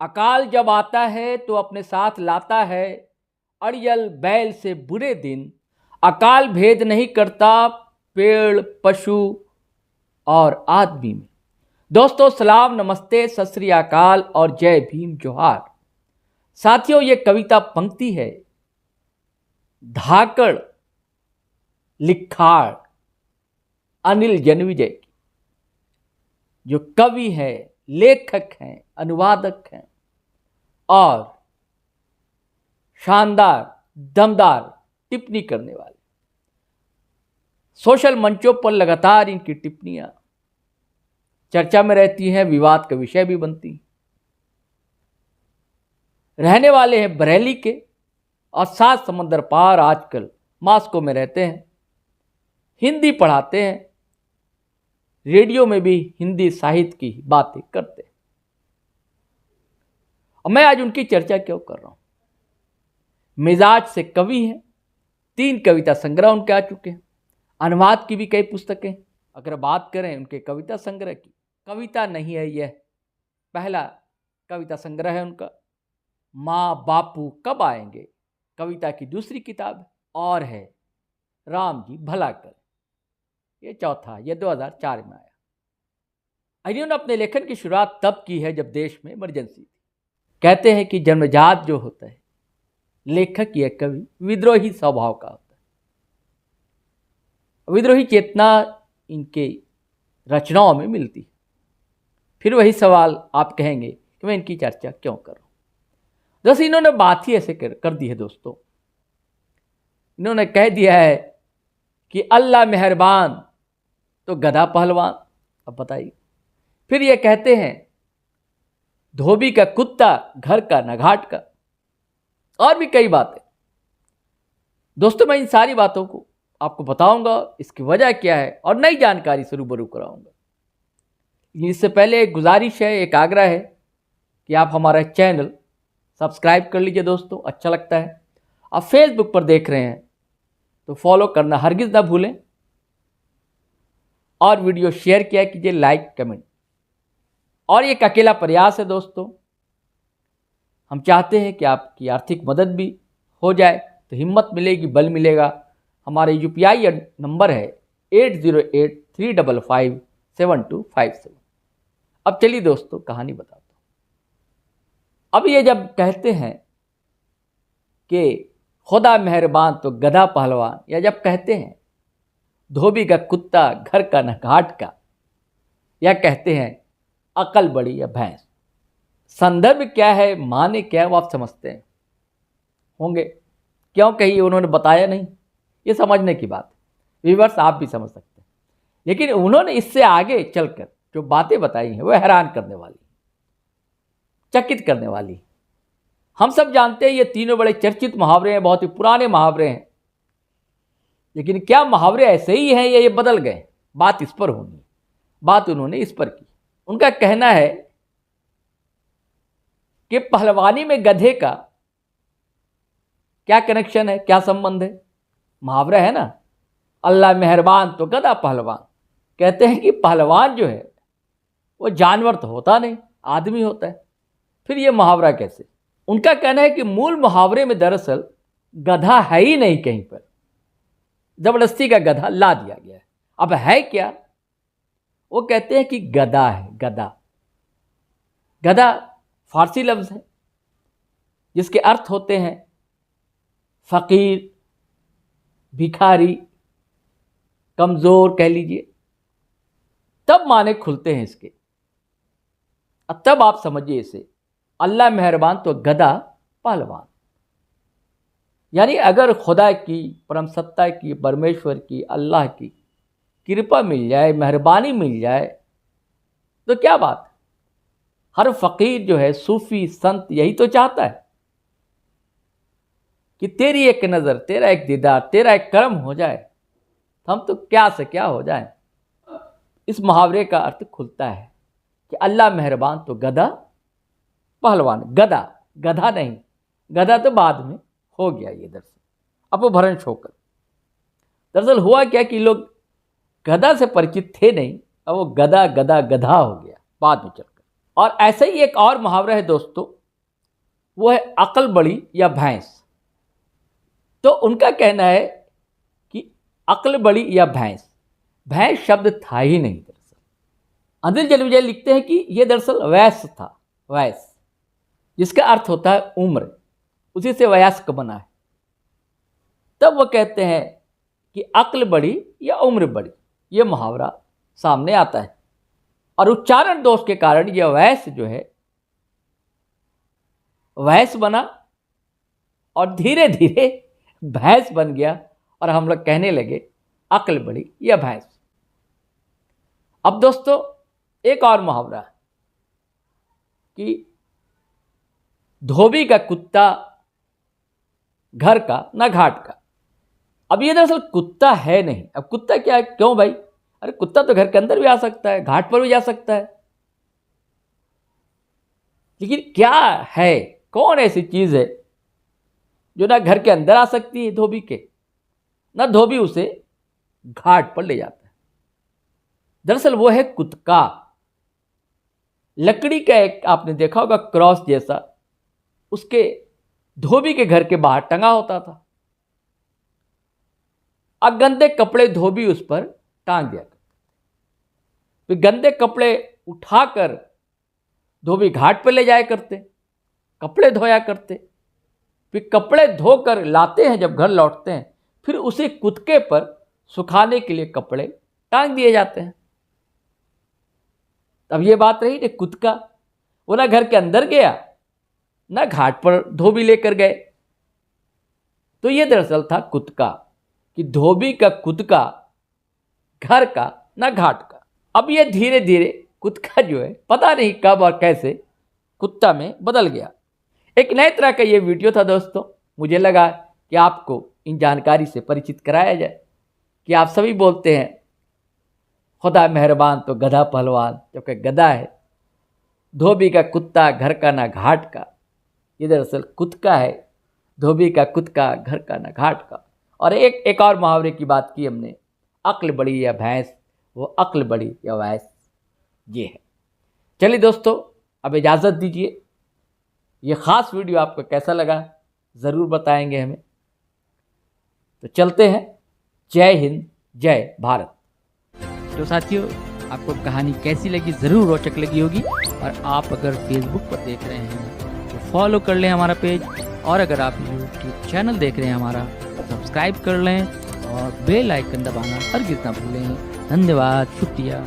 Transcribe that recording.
अकाल जब आता है तो अपने साथ लाता है अड़ियल बैल से बुरे दिन। अकाल भेद नहीं करता पेड़ पशु और आदमी में। दोस्तों सलाम, नमस्ते, सत श्री अकाल और जय भीम जोहार। साथियों, ये कविता पंक्ति है धाकड़ लिखाड़ अनिल जन्मेजय की, जो कवि हैं, लेखक हैं, अनुवादक हैं और शानदार दमदार टिप्पणी करने वाले। सोशल मंचों पर लगातार इनकी टिप्पणियां चर्चा में रहती हैं, विवाद का विषय भी बनती हैं। रहने वाले हैं बरेली के और 7 समंदर पार आजकल मॉस्को में रहते हैं। हिंदी पढ़ाते हैं, रेडियो में भी हिंदी साहित्य की बातें करते हैं। और मैं आज उनकी चर्चा क्यों कर रहा हूं? मिजाज से कवि हैं, 3 कविता संग्रह उनके आ चुके हैं, अनुवाद की भी कई पुस्तकें। अगर बात करें उनके कविता संग्रह की, कविता नहीं है यह पहला कविता संग्रह है उनका। माँ बापू कब आएंगे कविता की दूसरी किताब है, और है राम जी भला कर, ये चौथा, ये 2004 में आया। इन्होंने अपने लेखन की शुरुआत तब की है जब देश में इमरजेंसी थी। कहते हैं कि जन्मजात जो होता है लेखक या कवि विद्रोही स्वभाव का होता है। विद्रोही चेतना इनके रचनाओं में मिलती है। फिर वही सवाल आप कहेंगे कि मैं इनकी चर्चा क्यों कर रहा हूं। जैसे इन्होंने बात ही ऐसे कर दी है दोस्तों। इन्होंने कह दिया है कि अल्लाह मेहरबान तो गधा पहलवान। अब बताइए। फिर ये कहते हैं धोबी का कुत्ता घर का न घाट का, और भी कई बातें। दोस्तों मैं इन सारी बातों को आपको बताऊंगा, इसकी वजह क्या है और नई जानकारी से रूबरू कराऊंगा। इससे पहले एक गुजारिश है, एक आग्रह है कि आप हमारा चैनल सब्सक्राइब कर लीजिए दोस्तों, अच्छा लगता है। आप फेसबुक पर देख रहे हैं तो फॉलो करना हरगिज़ ना भूलें, और वीडियो शेयर किया कीजिए, लाइक कमेंट। और एक अकेला प्रयास है दोस्तों, हम चाहते हैं कि आपकी आर्थिक मदद भी हो जाए तो हिम्मत मिलेगी, बल मिलेगा। हमारे UPI नंबर है 8083557257। अब चलिए दोस्तों कहानी बताता हूँ। अब ये जब कहते हैं कि खुदा मेहरबान तो गधा पहलवान, या जब कहते हैं धोबी का कुत्ता घर का न घाट का, या कहते हैं अकल बड़ी या भैंस, संदर्भ क्या है, माने क्या है, वो आप समझते हैं होंगे। क्यों कही उन्होंने बताया नहीं, ये समझने की बात है। व्यूअर्स आप भी समझ सकते हैं, लेकिन उन्होंने इससे आगे चलकर जो बातें बताई हैं वह हैरान करने वाली, चकित करने वाली। हम सब जानते हैं ये तीनों बड़े चर्चित मुहावरे हैं, बहुत ही पुराने मुहावरे हैं। लेकिन क्या मुहावरे ऐसे ही हैं या ये बदल गए? बात इस पर होनी, बात उन्होंने इस पर की। उनका कहना है कि पहलवानी में गधे का क्या कनेक्शन है, क्या संबंध है? मुहावरा है ना, अल्लाह मेहरबान तो गधा पहलवान। कहते हैं कि पहलवान जो है वो जानवर तो होता नहीं, आदमी होता है। फिर ये मुहावरा कैसे? उनका कहना है कि मूल मुहावरे में दरअसल गधा है ही नहीं, कहीं पर जबरदस्ती का गधा ला दिया गया है। अब है क्या? वो कहते हैं कि गधा है, गधा। गधा फारसी लफ्ज है जिसके अर्थ होते हैं फकीर, भिखारी, कमजोर कह लीजिए। तब माने खुलते हैं इसके। अब तब आप समझिए इसे, अल्लाह मेहरबान तो गधा पहलवान। यानी अगर खुदा की, परम सत्ता की, परमेश्वर की, अल्लाह की कृपा मिल जाए, मेहरबानी मिल जाए तो क्या बात है। हर फकीर जो है, सूफी संत यही तो चाहता है कि तेरी एक नज़र, तेरा एक दीदार, तेरा एक कर्म हो जाए, हम तो क्या से क्या हो जाए। इस मुहावरे का अर्थ खुलता है कि अल्लाह मेहरबान तो गधा पहलवान। गधा, गधा नहीं, गधा तो बाद में हो गया ये दरअसल अपभ्रंश होकर। दरअसल हुआ क्या कि लोग गधा से परिचित थे नहीं, अब वो गधा गधा गधा हो गया बाद में चलकर। और ऐसे ही एक और मुहावरा है दोस्तों, वो है अक्ल बड़ी या भैंस। तो उनका कहना है कि अक्ल बड़ी या भैंस, भैंस शब्द था ही नहीं दरअसल। अनिल जन्मेजय लिखते हैं कि यह दरअसल वयस था, वयस, जिसका अर्थ होता है उम्र, उसी से वयस्क बना है। तब वो कहते हैं कि अक्ल बड़ी या उम्र बड़ी, ये मुहावरा सामने आता है। और उच्चारण दोष के कारण यह वयस जो है भैंस बना और धीरे धीरे भैंस बन गया और हम लोग कहने लगे अक्ल बड़ी या भैंस। अब दोस्तों एक और मुहावरा कि धोबी का कुत्ता घर का ना घाट का। अब ये दरअसल कुत्ता है नहीं। अब कुत्ता क्या है, क्यों भाई, अरे कुत्ता तो घर के अंदर भी आ सकता है, घाट पर भी जा सकता है। लेकिन क्या है, कौन ऐसी चीज है जो ना घर के अंदर आ सकती है धोबी के, ना धोबी उसे घाट पर ले जाता है। दरअसल वो है कुत्का। लकड़ी का एक आपने देखा होगा क्रॉस जैसा, उसके धोबी के घर के बाहर टंगा होता था। अब गंदे कपड़े धोबी उस पर टांग दिया करते, फिर गंदे कपड़े उठाकर धोबी घाट पर ले जाया करते, कपड़े धोया करते, फिर कपड़े धोकर लाते हैं, जब घर लौटते हैं फिर उसी कुत्के पर सुखाने के लिए कपड़े टांग दिए जाते हैं। अब ये बात रही कि कुत्का, वो ना घर के अंदर गया ना घाट पर धोबी लेकर गए। तो ये दरअसल था कुत्का, कि धोबी का कुत्का घर का ना घाट का। अब ये धीरे धीरे कुत्का जो है पता नहीं कब और कैसे कुत्ता में बदल गया। एक नए तरह का ये वीडियो था दोस्तों, मुझे लगा कि आपको इन जानकारी से परिचित कराया जाए कि आप सभी बोलते हैं खुदा मेहरबान तो गधा पहलवान, जबकि गधा है। धोबी का कुत्ता घर का ना घाट का, ये दरअसल कुत्का है, धोबी का कुत्ता घर का ना घाट का। और एक और मुहावरे की बात की हमने, अक्ल बड़ी या भैंस, वो अक्ल बड़ी या भैंस ये है। चलिए दोस्तों अब इजाज़त दीजिए। ये ख़ास वीडियो आपको कैसा लगा ज़रूर बताएंगे हमें। तो चलते हैं। जय हिंद, जय भारत। तो साथियों आपको कहानी कैसी लगी, ज़रूर रोचक लगी होगी। और आप अगर फेसबुक पर देख रहे हैं तो फॉलो कर लें हमारा पेज, और अगर आप यूट्यूब चैनल देख रहे हैं हमारा, सब्सक्राइब कर लें और बेल आइकन दबाना हरगिज़ ना भूलें। धन्यवाद, शुक्रिया।